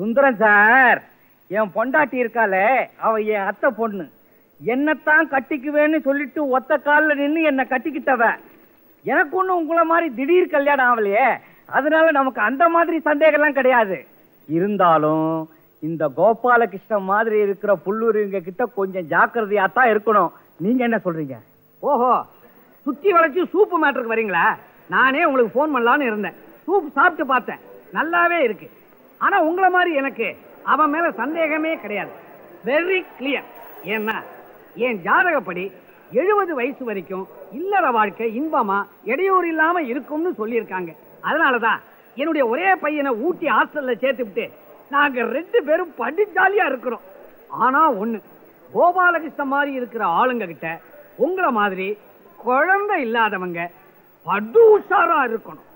Sundaram sir, என் பொண்டாட்டி இருக்காளே, அவ என் அத்தை பொண்ணு. என்னத்தான் கட்டிக்குவேன்னு சொல்லிட்டு ஒத்த காலில் நின்று என்ன கட்டிக்கிட்டவ. எனக்கு ஒண்ணு உங்களை மாதிரி திடீர் கல்யாணம் ஆகலையே, அதனால நமக்கு அந்த மாதிரி சந்தேகம்லாம் கிடையாது. இருந்தாலும் இந்த கோபாலகிருஷ்ணன் மாதிரி இருக்கிற புல்லூரிங்க கிட்ட கொஞ்சம் ஜாக்கிரதையா தான் இருக்கணும். நீங்க என்ன சொல்றீங்க? ஓஹோ, சுத்தி வளைச்சு சூப்பு மேட்டருக்கு வரீங்களா? நானே உங்களுக்கு போன் பண்ணலான்னு இருந்தேன். சூப் சாப்பிட்டு பார்த்தேன், நல்லாவே இருக்கு. ஆனா உங்களை மாதிரி எனக்கு அவன் மேல சந்தேகமே கிடையாது. Very clear. ஏன்னா என் ஜாதகப்படி 70 வயசு வரைக்கும் இல்லற வாழ்க்கை இன்பமா இடையூறு இல்லாம இருக்கும்னு சொல்லியிருக்காங்க. அதனாலதான் என்னுடைய ஒரே பையனை ஊட்டி ஹாஸ்டல்ல சேர்த்து விட்டு நாங்க 2 பேரும் படி ஜாலியா இருக்கிறோம். ஆனா ஒண்ணு, கோபாலகிருஷ்ணன் மாதிரி இருக்கிற ஆளுங்க கிட்ட உங்களை மாதிரி குழந்தை இல்லாதவங்க படு உஷாரா இருக்கணும்.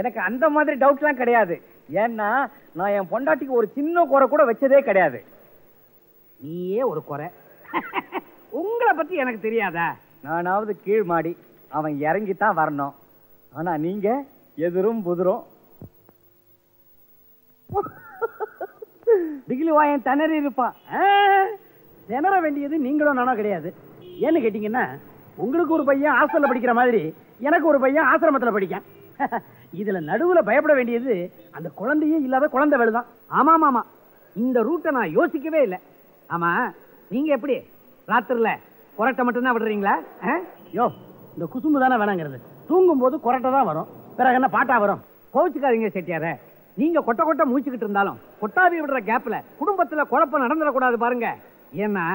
எனக்கு அந்த மாதிரி டவுட்லாம் கிடையாது. ஏன்னா நான் என் பொண்டாட்டிக்கு ஒரு சின்ன குறை கூட வச்சதே கிடையாது. நீயே ஒரு குறை. உங்களை பத்தி எனக்கு தெரியாதா? நானாவது கீழ் மாடி, அவன் இறங்கித்தான் வரணும். ஆனா நீங்க எதிரும் புதிரும். டிகிலி வாயன் திணறி இருப்பான். திணற வேண்டியது நீங்களும் நானும் கிடையாது. ஏன்னு கேட்டீங்கன்னா, உங்களுக்கு ஒரு பையன் ஹாஸ்டல்ல படிக்கிற மாதிரி எனக்கு ஒரு பையன் ஆசிரமத்துல படிக்கான். இதுல நடுவுல பயப்பட வேண்டியது அந்த குழந்தையே இல்லாத குழந்தை வேலுதான். ஆமா ஆமா, இந்த ரூட்டை நான் யோசிக்கவே இல்லை. ஆமா, நீங்க எப்படி ராத்திரில கொரட்டை மட்டும்தான் விடுறீங்களா? யோ, இந்த குசும்பு தானே வேணாங்கிறது. தூங்கும் போது கொரட்டை தான் வரும், பிறகு என்ன பாட்டா வரும்? கோவிச்சுக்காதீங்க செட்டியார. நீங்க கொட்டை கொட்டை மூச்சுக்கிட்டு இருந்தாலும் கொட்டாவி விடுற கேப்ல குடும்பத்துல குழப்பம் நடந்துடக்கூடாது பாருங்க. ஏன்னா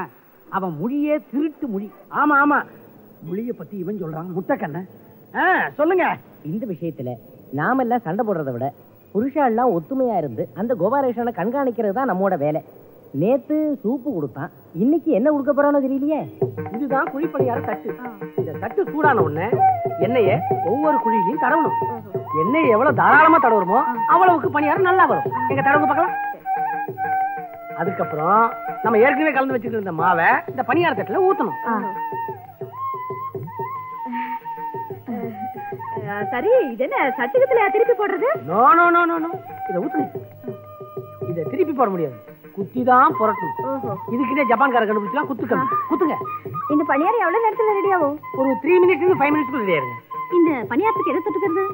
அவன் மொழியே திருட்டு மொழி. ஆமா ஆமா, மொழியை பத்தி இவன் சொல்றான் முட்டைக்கண்ண. சொல்லுங்க. இந்த விஷயத்துல நாமெல்லாம் சண்டை போடுறதை விட புருஷாலாம் ஒத்துமையா இருந்து அந்த கோபாலகிருஷ்ணனை கண்காணிக்கிறது தான் நம்மோட வேலை. நேத்து சூப்பு கொடுத்தான், இன்னைக்கு என்ன கொடுக்க போறானோ தெரியலையே. இதுதான் குழிப்பணியார தட்டு. இந்த தட்டு சூடான உடனே எண்ணெயை ஒவ்வொரு குழியிலையும் தடவணும். எண்ணெய் எவ்வளவு தாராளமா தடவுறோமோ அவ்வளவுக்கு பணியாரம் நல்லா வரும். எங்க தடவுங்க பார்க்கலாம். அதுக்கப்புறம் நம்ம ஏற்கனவே கலந்து வச்சுட்டு இருந்த மாவை இந்த பணியார தட்டுல ஊத்தணும். சரி, இது என்ன சட்டுக்கத்துல திருப்பி போடுறது? No no no no no, இத ஊத்துங்க. இத திருப்பி போட முடியாது, குத்தி தான் புரட்டணும். இதுக்கிட்டே ஜப்பான்கார கண்டுபிடிச்சலாம். குத்துங்க. இந்த பணியாரம் எவ்வளவு நேரத்துல ரெடி ஆகும்? ஒரு 3 மினிட்ஸ் இருந்து 5 மினிட்ஸ் ரெடி ஆயிருங்க. இந்த பணியாரத்துக்கு எதை தொட்டுக்கிறது?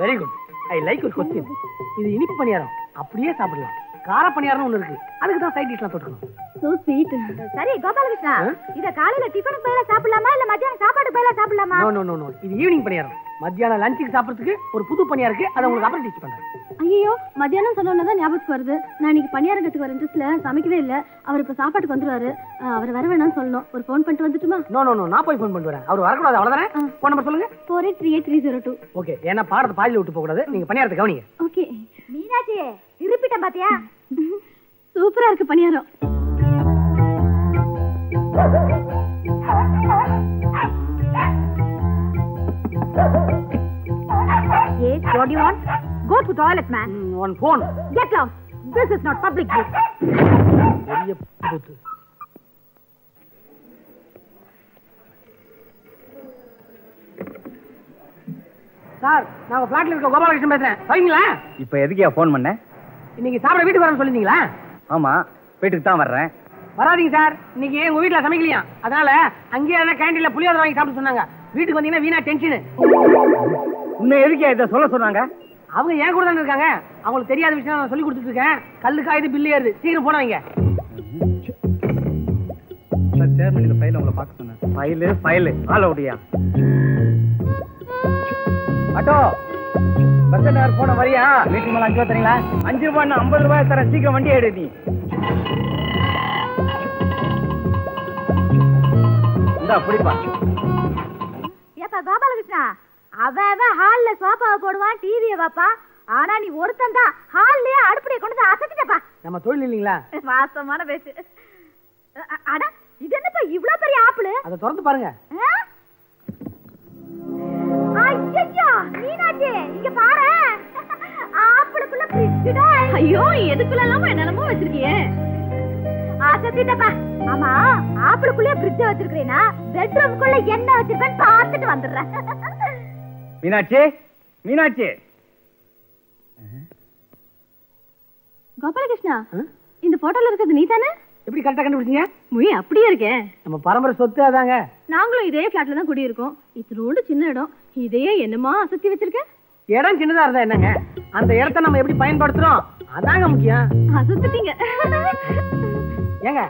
Very good, I like your question. இது இனிப்பு பணியாரம், அப்படியே சாப்பிடலாம். கார பணியாரம் ஒண்ணு இருக்கு, அதுக்கு தான் சைட் டிஷ்லாம் தொட்டுக்கணும். So sweet. சரி கோபாலகிருஷ்ணா, இத காலையில டிபனுக்கு பதிலா சாப்பிடலாமா இல்ல மத்தியானம் சாப்பாட்டுக்கு பதிலா சாப்பிடலாமா? நோ நோ நோ நோ, இது ஈவினிங் பணியாரம். மத்தியானம் லஞ்சுக்கு சாப்பிடுறதுக்கு ஒரு புது பணியாரம் இருக்கு, அதை உங்களுக்கு அப்புறம் டீச் பண்றேன். ஐயோ, மத்தியானம் சொன்னோன்னதான் ஞாபகத்துக்கு வருது. நான் இன்னைக்கு பணியாரம் கத்துக்கு வர இன்ட்ரெஸ்ட்ல சமைக்கவே இல்ல. அவர் இப்ப சாப்பாட்டுக்கு வந்துருவாரு. அவர் வர வேணாம்னு சொல்லணும். ஒரு ஃபோன் பண்ணிட்டு வந்துட்டுமா? நோ நோ நோ, நான் போய் ஃபோன் பண்ணிட்டு வரேன். அவர் வரக்கூடாது, அவ்வளவுதானே? ஃபோன் நம்பர் சொல்லுங்க. 48380302. ஓகே, ஏன்னா பாடத்தை பாதியில விட்டு போக கூடாது. நீங்க பணியாரத்தை கவனிங்க. ஓகே. மீனாட்சி, திருப்பிட்டேன் பாத்தியா? சூப்பரா இருக்கு பணியாரம். Yes, what do you want? Go to toilet, man. One phone. Get lost. This is not public place. பெரிய புத்து. சார், நான் ஃபிளாட்ல இருக்க கோபாலகிருஷ்ணன் பேசுறேன். சரிங்களா? இப்ப எதுக்கியா போன் பண்ண? இன்னைக்கு சாப்பிட வீட்டுக்கு வரேன்னு சொல்லிருந்தீங்களா? ஆமா, வீட்டுக்கு தான் வர்றேன். வராதீங்க சார், இன்னைக்கு உங்க வீட்டுல சமைக்கலையா, அதனால அங்கேயே கேண்டீன்ல புளியோதரை வாங்கி சாப்பிட சொன்னாங்க. வீட்டுக்கு வந்தீங்கன்னா வீணா டென்ஷன். இன்னும் எதுக்கியா இதை சொல்ல சொன்னாங்க? அவங்க ஏன் கூட தானே இருக்காங்க, அவங்களுக்கு தெரியாத விஷயம் நான் சொல்லி கொடுத்துட்டு இருக்கேன். கல்லு காயுது, பில்லு ஏறுது, சீக்கிரம் போன வைங்க. சேர்மன் இந்த ஃபைல் உங்களை பார்க்க சொன்னேன். ஃபைல் ஆல் அவுட்யா. ஆட்டோ, பஸ் ஸ்டாண்ட் போன வரியா? வீட்டுக்கு மேல 5 ரூபாய் தரீங்களா? 5 ரூபாய் 50 ரூபாய் தர, சீக்கிரம் வண்டி எடு. நீ இந்தா புடிப்பா. ஏப்பா கோபாலகிருஷ்ணா, அவன் ஹால்ல சோஃபாவை போடுவான், டிவியை வைப்பா. ஆனா நீ ஒருத்தன் தான் ஹால்லயே அடுப்படியை கொண்டு அசத்திட்டப்பா. நம்ம தொழில் இல்லீங்களா? வாசமான பேச்சு. அட, இது என்னப்பா இவ்ளோ பெரிய ஆப்பிள்? அதை திறந்து பாருங்க. ஐயோ மீனாட்சி, இங்க பாரு, ஆப்பிளுக்குள்ள ஃப்ரிட்ஜ்டா. ஐயோ, எதுக்குள்ள எல்லாம் என்னென்னமோ வச்சிருக்கியே? அசத்திட்டப்பா. ஆமா, ஆப்பிளுக்குள்ள ஃப்ரிட்ஜ் வச்சிருக்கேனா பெட்ரூம்க்குள்ள என்ன வச்சிருக்கேன்னு பார்த்துட்டு வந்துடுறேன். மீனாட்சி, மீனாட்சி, கோபாலகிருஷ்ணா, இந்த போட்டோல இருக்கிறது நீ தானே? எப்படி கரெக்டா கண்டுபிடிச்சீங்க? மொழி அப்படியே இருக்கேன். நம்ம பரம்பரை சொத்து அதாங்க. நாங்களும் இதே பிளாட்ல தான் குடியிருக்கோம். இத்தனோடு சின்ன இடம், இதையே என்னமா அசத்தி வச்சிருக்க? இடம் சின்னதா இருந்தா என்னங்க, அந்த இடத்த நம்ம எப்படி பயன்படுத்துறோம் அதாங்க முக்கியம். அசத்திட்டீங்க. ஏங்க,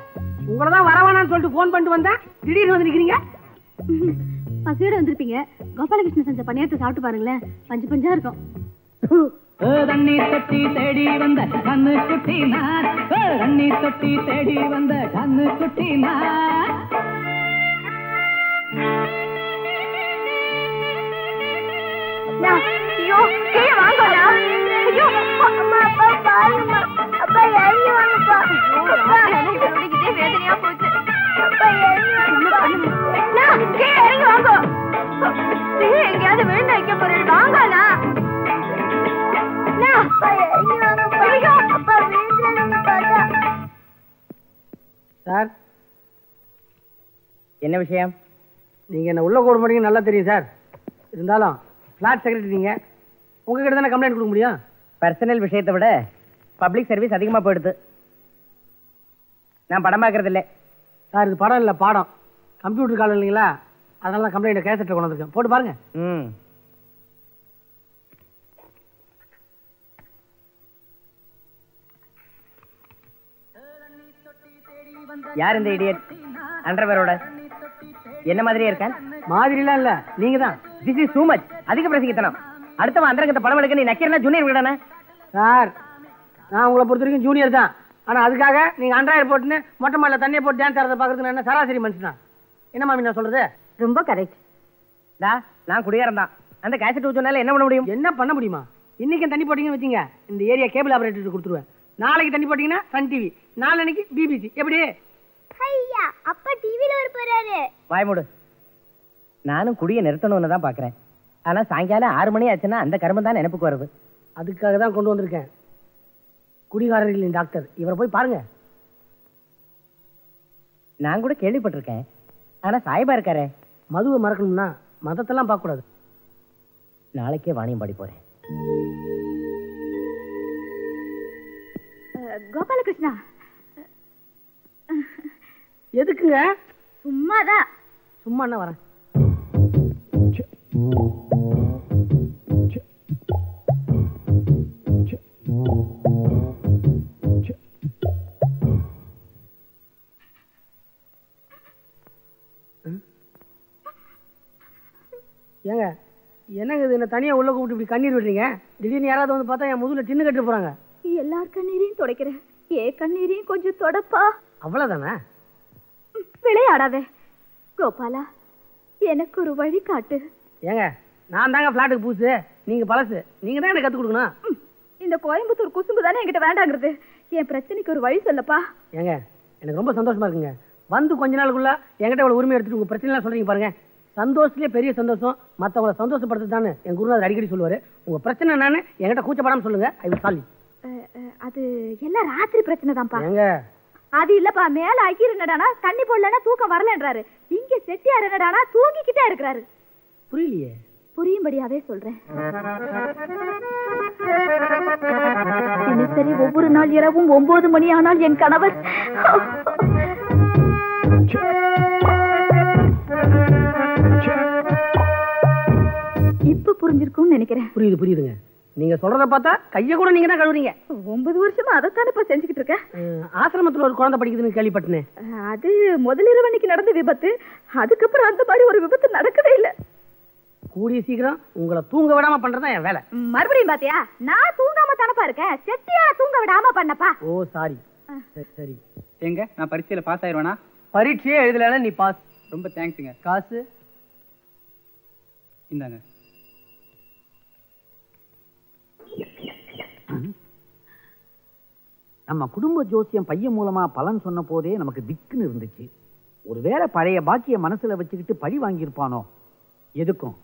உங்களதான் வரவானான்னு சொல்லிட்டு போன் பண்ணிட்டு வந்தா திடீர்னு வந்து நிக்கிறீங்க. பசியோட வந்திருப்பீங்க. கோபாலகிருஷ்ணன் செஞ்ச பணியாரத்தை சாப்பிட்டு பாருங்களேன், பஞ்சு பஞ்சா இருக்கும். தண்ணி தொட்டி தேடி வந்த கண்ணு குட்டி நான், தண்ணி தொட்டி தேடி வந்த கண்ணு குட்டி நான். ஐயோ, கீழே வாங்கடா. ஐயோ, அம்மா, அப்பா பாருங்க. அப்பா இறங்கி வாங்கப்பா. அப்பா எனக்கு ரொடிக்கிட்டே வேதனையா போச்சு. அப்பா இறங்கி வாங்கப்பா. கீழே இறங்கி வாங்க. எங்கேயாவது விழுந்து வைக்க போறேன், வாங்கண்ணா. சார், என்ன விஷயம்? நீங்க என்ன உள்ள கூட மாட்டீங்க நல்லா தெரியும் சார். இருந்தாலும் பிளாட் செக்ரட்டரி நீங்க, உங்ககிட்ட தானே கம்ப்ளைண்ட் கொடுக்க முடியும். பர்சனல் விஷயத்தை விட பப்ளிக் சர்வீஸ் அதிகமாக போயிடுது. நான் படம் பார்க்கறது இல்லை சார். இது படம் இல்லை, பாடம். கம்ப்யூட்டர் காலம் இல்லைங்களா, அதனால தான் கம்ப்ளைண்ட் கேசட்டை கொண்டு வந்திருக்கேன். போட்டு பாருங்க. யார் இந்த இடியட்? அண்டர்வேரோட என்ன மாதிரியே இருக்கான்? மாதிரிலாம் இல்ல, நீங்க தான். This is too much. அதிக பிரசங்கித்தனம். அடுத்தவன் அந்தரங்கத்தை படம் எடுக்க நீ நக்கீரனா ஜூனியர் விடனே? சார், நான் உங்களை பொறுத்த வரைக்கும் ஜூனியர் தான். ஆனா அதுக்காக நீங்க அண்ட்ராய்டு போட்டுன்னு மொட்டை மாடல தண்ணியை போட்டு டான்ஸ் ஆடுறத பாக்குறதுக்கு என்ன சராசரி மனுஷனா? என்ன மாமி நான் சொல்றது? ரொம்ப கரெக்ட். நான் குடியாரம் தான். அந்த கேசட் ஊத்துனால என்ன பண்ண முடியும்? என்ன பண்ண முடியுமா? இன்னைக்கு தண்ணி போட்டீங்கன்னு வச்சுங்க, இந்த ஏரியா கேபிள் ஆபரேட்டர் கொடுத்துருவேன். நாளைக்கு தண்ணி போட்டீங்கன்னா சன் டிவி, நாளைக்கு பிபிசி. எப்படி? ஐயா, அப்பா டிவில வர போறாரு. வாய் மூடு. நானும் குடியை நிறுத்தணும்னு தான் பாக்குறேன். ஆனா சாயங்காலம் 6 மணி ஆச்சுன்னா அந்த கருமம் தான் நினைப்புக்கு வருது. அதுக்காக தான் கொண்டு வந்திருக்கேன். குடிகாரர்களின் டாக்டர், இவரை போய் பாருங்க. நான் கூட கேள்விப்பட்டிருக்கேன். ஆனா சாய்பா இருக்காரே. மதுவை மறக்கணும்னா மதத்தெல்லாம் பார்க்க கூடாது. நாளைக்கே வாணியம் பாடி போறேன். கோபாலகிருஷ்ணா, எதுக்குங்க? சும்மாதான். சும்மா என்ன வரேன். ஏங்க, என்னங்க இது, என்ன தனியா உள்ள கூப்பிட்டு இப்படி கண்ணீர் விடுறீங்க? திடீர்னு யாராவது வந்து பார்த்தா என் முதுகுல டின்னு கட்டு போறாங்க. எல்லார் கண்ணீரையும் துடைக்கிறேன், ஏன் கண்ணீரையும் கொஞ்சம் தொடப்பா. அவ்வளவுதானே? விளையாடாதே கோபாலா, எனக்கு ஒரு வழி காட்டு. ஏங்க, நான் தாங்க பிளாட்டுக்கு புதுசு, நீங்க பழசு. நீங்க தான் எனக்கு கத்து கொடுக்கணும். இந்த கோயம்புத்தூர் குசும்பு தானே என்கிட்ட வேண்டாங்கிறது. என் பிரச்சனைக்கு ஒரு வழி சொல்லப்பா. ஏங்க, எனக்கு ரொம்ப சந்தோஷமா இருக்குங்க. வந்து கொஞ்ச நாளுக்குள்ள என்கிட்ட இவ்வளவு உரிமை எடுத்துட்டு உங்க பிரச்சனை சொல்றீங்க பாருங்க. சந்தோஷத்திலே பெரிய சந்தோஷம் மற்றவங்களை சந்தோஷப்படுத்துதான்னு என் குருநாதர் அடிக்கடி சொல்லுவாரு. உங்க பிரச்சனை என்னன்னு என்கிட்ட கூச்சப்படாம சொல்லுங்க. I will solve. அது எல்லாம் ராத்திரி பிரச்சனை தான்ப்பா. ஏங்க, அது இல்லப்பா, மேல ஐயர் என்னடானா தண்ணி போடலன்னா தூக்கம் வரலன்றாரு. இங்க செட்டியார் என்னடானா தூங்கிக்கிட்டே இருக்கிறாரு. புரியலையே. புரியும்படியாவே சொல்றேன். தினசரி ஒவ்வொரு நாள் இரவும் 9 மணி ஆனால் என் கணவர் இப்ப புரிஞ்சிருக்கும்னு நினைக்கிறேன். புரியுது புரியுதுங்க. நீங்க சொல்றத பார்த்தா கைய கூட நீங்க தான் கழுவுறீங்க. 9 வருஷமா அதைத்தானே இப்ப செஞ்சுக்கிட்டு இருக்கேன். ஆசிரமத்துல ஒரு குழந்தை படிக்குதுன்னு கேள்விப்பட்டேன். அது முதலிரவு அன்னைக்கு நடந்த விபத்து. அதுக்கப்புறம் அந்த மாதிரி ஒரு விபத்து நடக்கவே இல்லை. கூடிய சீக்கிரம் உங்களை தூங்க விடாம பண்றதா என் வேலை. மறுபடியும் பாத்தியா, நான் தூங்காம தானப்பா இருக்கேன், செட்டியார தூங்க விடாம பண்ணப்பா. ஓ சாரி. சரி. எங்க நான் பரீட்சையில பாஸ் ஆயிடுவேனா? பரீட்சையே எழுதலன்னா நீ பாஸ். ரொம்ப தேங்க்ஸுங்க. காசு இந்தாங்க. நம்ம குடும்ப ஜோசியம் பையன் மூலமா பலன் சொன்ன போதே நமக்கு திக்குன்னு இருந்துச்சு. ஒருவேளை பழைய பாக்கிய மனசுல வச்சுக்கிட்டு பழி வாங்கியிருப்பானோ? எதுக்கும்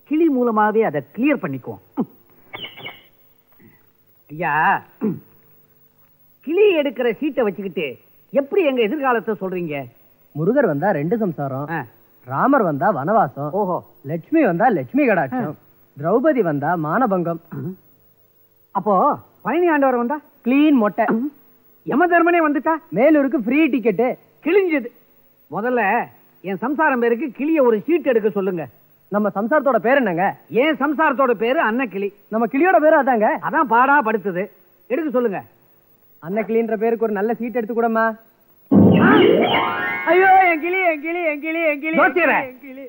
கிளி மூலமாவே அதை கிளியர் பண்ணிக்குவோம். ஐயா, கிளி எடுக்கிற சீட்டை வச்சுக்கிட்டு எப்படி எங்க எதிர்காலத்தை சொல்றீங்க? முருகர் வந்தா 2 சம்சாரம், ராமர் வந்தா வனவாசம், ஓஹோ, லட்சுமி வந்தா லட்சுமி கடாட்சம், திரௌபதி வந்தா மானபங்கம். அப்போ பழனி ஆண்டவர் வந்தா கிளீன் மொட்டை. யம தர்மனே வந்துட்டா மேலூருக்கு ஃப்ரீ டிக்கெட்டு. கிழிஞ்சது. முதல்ல என் சம்சாரம் பேருக்கு கிளிய ஒரு சீட் எடுக்க சொல்லுங்க. நம்ம சம்சாரத்தோட பேர் என்னங்க? என் சம்சாரத்தோட பேரு அன்னக்கிளி. நம்ம கிளியோட பேரு அதாங்க. அதான் பாடா படுத்துது. எடுக்க சொல்லுங்க. அன்னக்கிளின்ற பேருக்கு ஒரு நல்ல சீட் எடுத்து கூடமா. ஐயோ என் கிளி என் கிளி என் கிளி என் கிளி ஜோசியரே,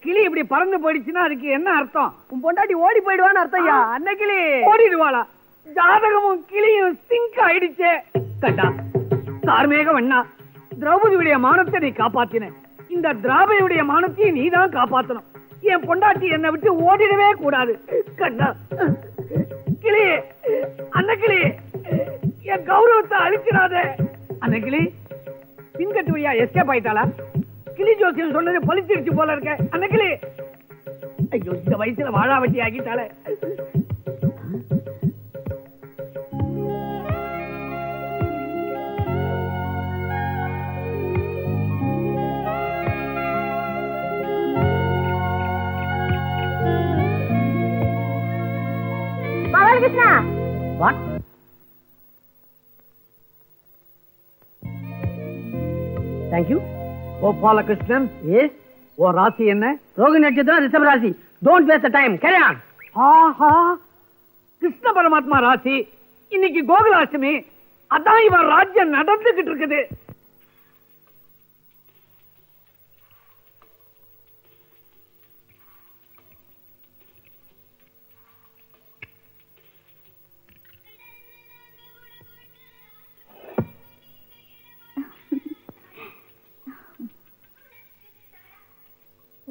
கிளி இப்படி பறந்து போயிடுச்சுன்னா அதுக்கு என்ன அர்த்தம்? உன் பொண்டாட்டி ஓடி போயிடுவான்னு அர்த்தம்யா. அன்னக்கிளி ஓடிடுவாளா? ஜாதகமும் கிளியும் சிங்க் ஆயிடுச்சே. கண்டா தார்மேக வண்ணா, திரௌபதியுடைய மானத்தை நீ காப்பாத்தின. இந்த திராபையுடைய மானத்தையும் நீ தான் காப்பாத்தணும். என் பொண்டாட்டி என்னை விட்டு ஓடிடவே கூடாது. கண்டா கிளி, அன்னக்கிளி, என் கௌரவத்தை அழிச்சிடாத. அன்னக்கிளி பின்கட்டு வழியா எஸ்கேப் ஆயிட்டாளா? கிளி ஜோசியம் சொன்னது பலிச்சிருச்சு போல இருக்க. அன்னக்கிளி, ஐயோ இந்த வயசுல வாழா வட்டி ஆகிட்டாளே. Balakrishna, what? Thank you. Gopalakrishnan, yes. ஓ ராசி என்ன? ரோகிணி நட்சத்திரம், ரிஷப ராசி. Don't waste the time. Carry on. ஆஹா, கிருஷ்ண பரமாத்மா ராசி. இன்னைக்கு கோகுலாஷ்டமி. அதான் இவன் ராஜ்யம் நடந்துகிட்டு இருக்குது.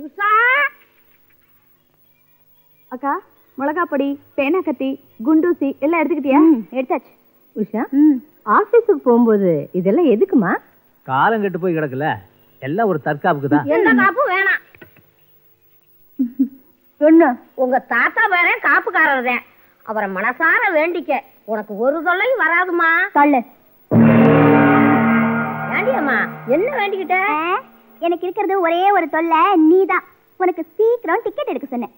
உஷா அக்கா, மிளகா பொடி, பேனா கத்தி, குண்டூசி எல்லாம் எடுத்துக்கிட்டியா? எடுத்தாச்சு. உஷா, ஆபீஸுக்கு போகும்போது இதெல்லாம் எதுக்குமா? காலம் கெட்டு போய் கிடக்குல, எல்லாம் ஒரு தற்காப்புக்கு தான். எந்த காப்பும் வேணாம். என்ன, உங்க தாத்தா வேற காப்புக்காரர் தான். அவரை மனசார வேண்டிக்க, உனக்கு ஒரு தொல்லையும் வராதுமா. தள்ளு. வேண்டியம்மா, என்ன வேண்டிக்கிட்ட? எனக்கு இருக்கிறது ஒரே ஒரு தொல்லை, நீதான். உனக்கு சீக்கிரம் டிக்கெட் எடுக்க சொன்னேன்.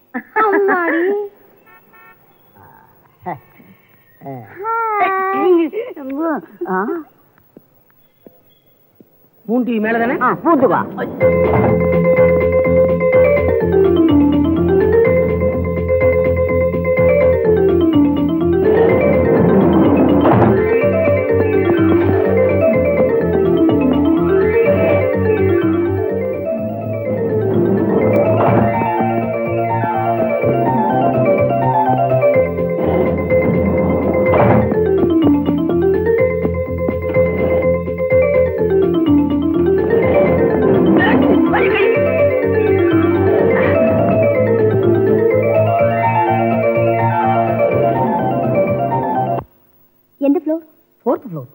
பூண்டி மேல தானே? பூந்து வா. எந்த ஃப்ளோர்? Fourth floor.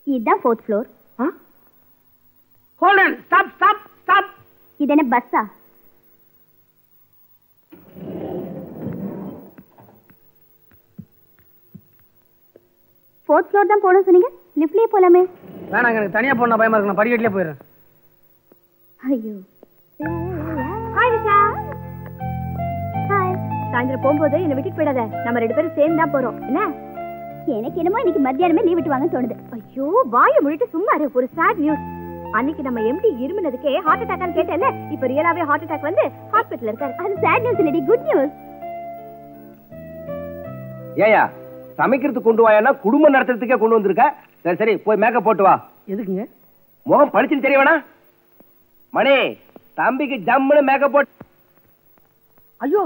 இதுதான் fourth floor. Hold on. Stop stop stop. இது என்ன பஸ்ஸா? ஃபோர்த் ஃப்ளோர் தான் போகணும் சொன்னீங்க, லிஃப்ட்லயே போலாமே. வேணாங்க, எனக்கு தனியா போனா பயமா இருக்கு. நான் படிக்கட்டிலே போயிடுறேன். ஐயோ. ஹாய் விஷா. ஹாய். சாயந்தரம் போகும்போது என்னை விட்டுட்டு போயிடாத. நம்ம 2 பேரும் சேர்ந்து தான் போறோம். என்ன? எனக்கு என்னமோ இன்னைக்கு மத்தியானமே லீவ் விட்டு வாங்கன்னு தோணுது. ஐயோ, வாயை மூடிட்டு சும்மா இரு. ஒரு சாட் நியூஸ். அன்னைக்கு நம்ம எம்டி இருமுனதுக்கே ஹார்ட் அட்டாக்னு கேட்டல, இப்ப ரியலாவே ஹார்ட் அட்டாக் வந்து ஹாஸ்பிடல்ல இருக்காரு. அது சேட் நியூஸ் இல்லடி, குட் நியூஸ். ஏயா சமைக்கிறதுக்கு கொண்டு வாயனா குடும்பம் நடத்துறதுக்கே கொண்டு வந்திருக்க. சரி சரி, போய் மேக்கப் போட்டு வா. எதுக்குங்க? முகம் பளிச்சுன்னு தெரிய வேணா? மணி, தம்பிக்கு ஜம்முன்னு மேக்கப் போட்டு. ஐயோ,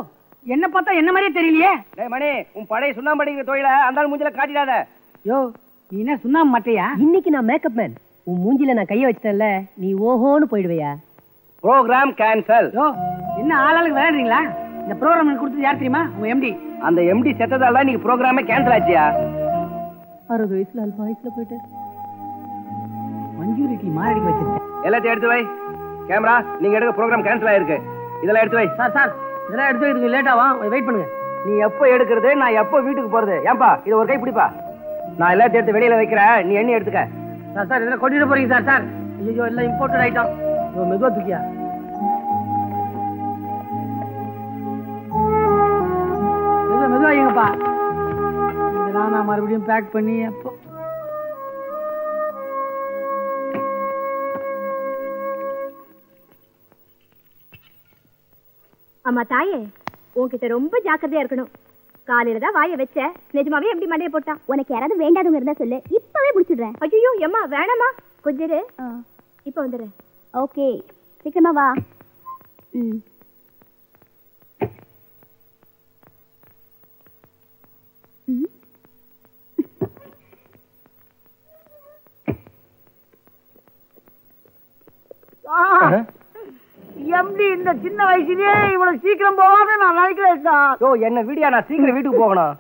என்ன பார்த்தா என்ன மாதிரியே தெரியலையே. டேய் மணி, உன் பழைய சுண்ணாம்படிங்கிற தொழில அந்த மூஞ்சில காட்டிடாத. யோ, நீ என்ன சுண்ணாம்பு மாட்டையா? இன்னைக்கு நான் மேக்கப் மேன். உன் மூஞ்சில நான் கைய வச்சிட்டேன்ல, நீ ஓஹோன்னு போயிடுவையா? Program cancel. யோ, என்ன ஆளாளுக்கு விளையாடுறீங்களா? இந்த ப்ரோக்ராம் கொடுத்தது யார் தெரியுமா? உங்க எம்டி. அந்த எம்டி செத்ததால தான் நீங்க ப்ரோகிராமே கேன்சல் ஆச்சியா? 60 வயசுல அல்ப வயசுல போயிட்டு மஞ்சூரிட்டி மாரடிக்க வச்சிருக்கேன். எல்லாத்தையும் எடுத்து வை. கேமரா, நீங்க எடுக்க ப்ரோகிராம் கேன்சல் ஆயிருக்கு. இதெல்லாம் எடுத்து வை. சார் சார், இதெல்லாம் எடுத்து வைக்கிறதுக்கு லேட் ஆகும், வெயிட் பண்ணுங்க. நீ எப்போ எடுக்கிறது, நான் எப்போ வீட்டுக்கு போறது? ஏன்பா இது ஒரு கை பிடிப்பா. நான் எல்லாத்தையும் எடுத்து வெளியில வைக்கிறேன், நீ எண்ணி எடுத்துக்க. சார் சார், இதெல்லாம் கொட்டிட்டு போறீங்க சார். சார், ஐயோ, எல்லாம் இம்போர்ட்டட் ஐட்டம். மெதுவா தூக்கியா. மெதுவா மெதுவா வைங்கப்பா. எல்லாம் மறுபடியும் பேக் பண்ணி அப்போ அம்மா தாயே, உன்கிட்ட ரொம்ப ஜாக்கிரதையா இருக்கணும். காலையில தான் வாயை வச்ச, நிஜமாவே எப்படி மண்டையை போட்டா? உனக்கு யாராவது வேண்டாதவங்க இருந்தா சொல்லு, இப்பவே முடிச்சிடுறேன். ஐயோ அம்மா வேணாமா, கொஞ்சம் இரு. இப்ப வந்துடுறேன். ஓகே, சீக்கிரமா வா. ம். எப்படி இந்த சின்ன வயசுலயே இவ்வளவு சீக்கிரம் போவான்னு நான் நினைக்கிறேன் சார். யோ என்ன வீடியா, நான் சீக்கிரம் வீட்டுக்கு போகணும்.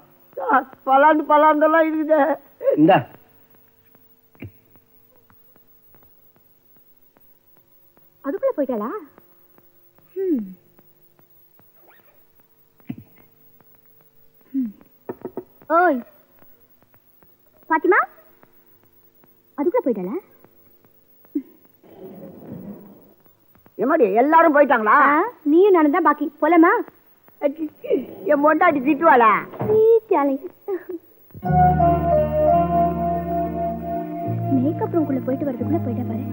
பலாந்தெல்லாம் இருக்குது. இந்த அதுக்குள்ள போயிட்டாளா? ஓய் பாத்திமா, அதுக்குள்ள போயிட்டாளா? எம்மாடி எல்லாரும் போயிட்டாங்களா? நீயும் நானும் தான் பாக்கி. போலாமா? என் மொண்டாட்டி திட்டுவாளா? மேக்கப் ரூம்குள்ள போயிட்டு வரதுக்குள்ள போயிட்டா பாரு.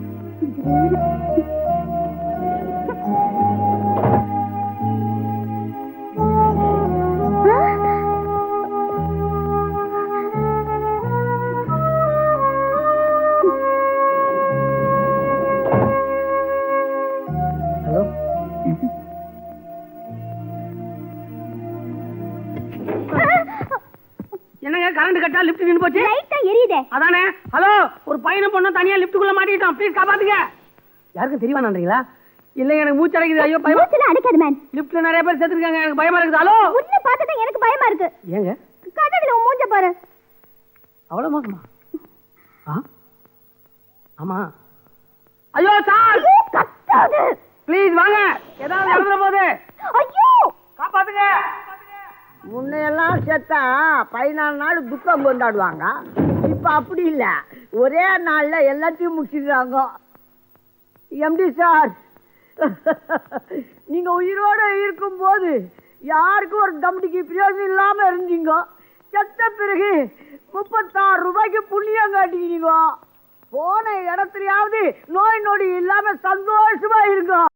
என்னங்க கரண்ட் கட்டா லிஃப்ட் நின்னு போச்சு? லைட்டா எரியுதே. அதானே. ஹலோ, ஒரு பையனை பொண்ணு தனியா லிஃப்ட்டுக்குள்ள மாட்டிட்டோம், ப்ளீஸ் காப்பாத்துங்க. யாருக்கும் தெரியவா நன்றீங்களா? இல்ல எனக்கு மூச்சு அடைக்குது. ஐயோ பயமா. மூச்சுல அடைக்காத மேன். லிஃப்ட்ல நிறைய பேர் செத்துருக்காங்க, எனக்கு பயமா இருக்குது. ஹலோ, உன்னை பார்த்தா எனக்கு பயமா இருக்கு. ஏங்க கதவுல உன் மூஞ்ச பாரு. அவ்வளவு மோசமா? ஆமா. ஐயோ சார், கத்தாது. ப்ளீஸ் வாங்க, ஏதாவது நடந்துற போகுது. ஐயோ காப்பாத்துங்க. முன்னையெல்லாம் செத்தா 14 நாள் துக்கம் கொண்டாடுவாங்க. இப்ப அப்படி இல்ல, ஒரே நாள்ல எல்லாத்தையும் முடிச்சிடுறாங்க. எம்டி சார், நீங்க உயிரோட இருக்கும் போது யாருக்கும் ஒரு தம்படிக்கு பிரயோஜனம் இல்லாம இருந்தீங்க. செத்த பிறகு 36 ரூபாய்க்கு புண்ணியம் காட்டிக்கிறீங்க. போன இடத்துலயாவது நோய் நொடி இல்லாம சந்தோஷமா இருங்க.